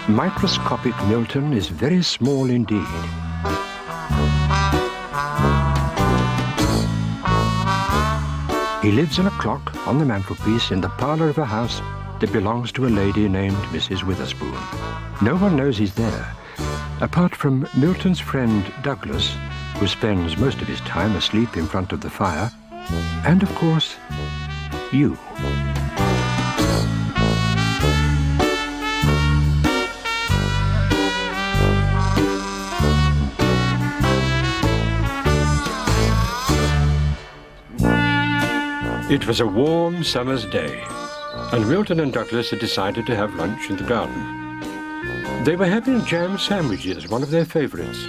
Microscopic Milton is very small indeed. He lives in a clock on the mantelpiece in the parlour of a house that belongs to a lady named Mrs. Witherspoon. No one knows he's there, apart from Milton's friend Douglas, who spends most of his time asleep in front of the fire, and, of course, you. It was a warm summer's day, and Milton and Douglas had decided to have lunch in the garden. They were having jam sandwiches, one of their favourites.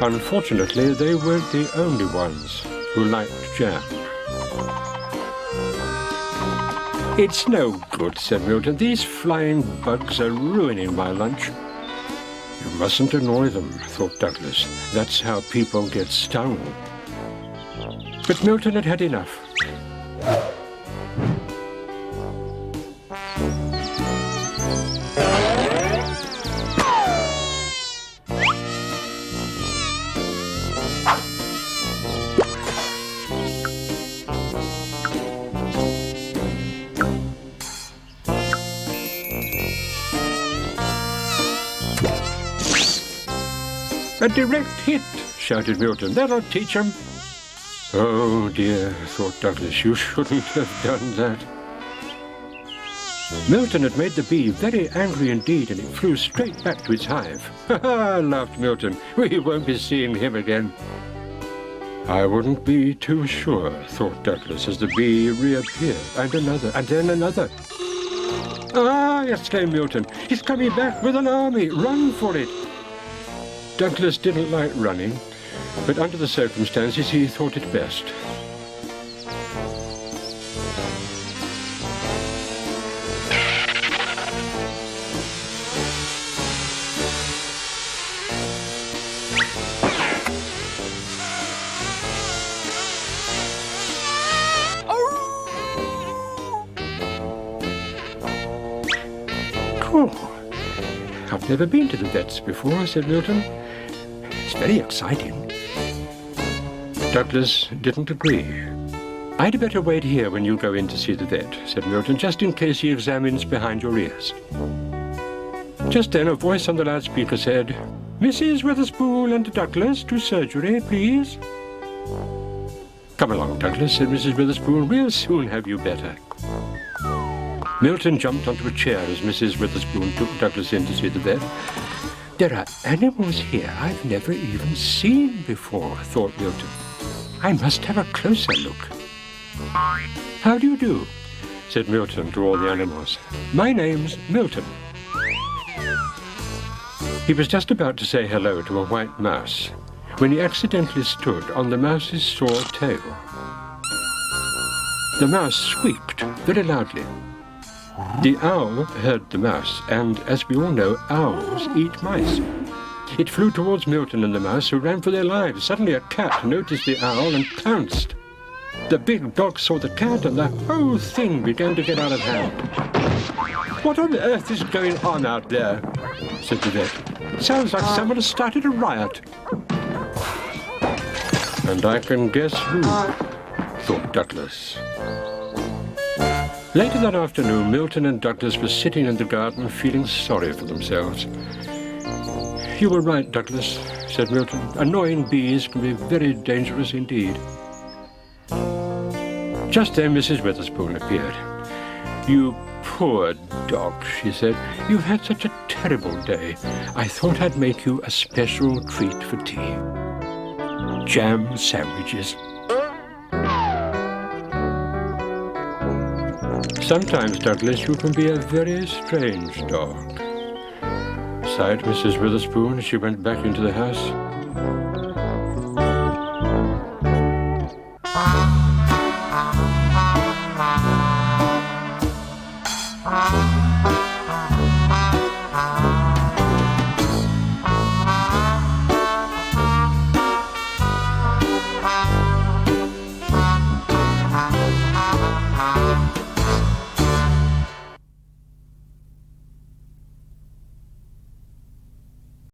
Unfortunately, they weren't the only ones who liked jam. "It's no good," said Milton. "These flying bugs are ruining my lunch." "You mustn't annoy them," thought Douglas. "That's how people get stung." But Milton had had enough. "A direct hit," shouted Milton. "That'll teach him." "Oh dear," thought Douglas, "you shouldn't have done that." Milton had made the bee very angry indeed, and it flew straight back to its hive. "Ha ha," laughed Milton. "We won't be seeing him again." "I wouldn't be too sure," thought Douglas, as the bee reappeared, and another, and then another. "Ah!" exclaimed Milton. "He's coming back with an army. Run for it." Douglas didn't like running, but under the circumstances he thought it best. "Oh, I've never been to the vet's before," said Milton. "It's very exciting." Douglas didn't agree. "I'd better wait here when you go in to see the vet," said Milton, "just in case he examines behind your ears." Just then a voice on the loudspeaker said, "Mrs. Witherspoon and Douglas to surgery, please." "Come along, Douglas," said Mrs. Witherspoon. "We'll soon have you better." Milton jumped onto a chair as Mrs. Witherspoon took Douglas in to see the vet. "There are animals here I've never even seen before," thought Milton. "I must have a closer look." "How do you do?" said Milton to all the animals. "My name's Milton." He was just about to say hello to a white mouse when he accidentally stood on the mouse's sore tail. The mouse squeaked very loudly. The owl heard the mouse, and, as we all know, owls eat mice. It flew towards Milton and the mouse, who ran for their lives. Suddenly a cat noticed the owl and pounced. The big dog saw the cat, and the whole thing began to get out of hand. "What on earth is going on out there?" said the vet. "Sounds like someone has started a riot." "And I can guess who," thought Douglas. Later that afternoon, Milton and Douglas were sitting in the garden feeling sorry for themselves. "You were right, Douglas," said Milton. "Annoying bees can be very dangerous indeed." Just then Mrs. Witherspoon appeared. "You poor dog," she said. "You've had such a terrible day. I thought I'd make you a special treat for tea. Jam sandwiches." "Sometimes, Douglas, you can be a very strange dog," sighed Mrs. Witherspoon as she went back into the house.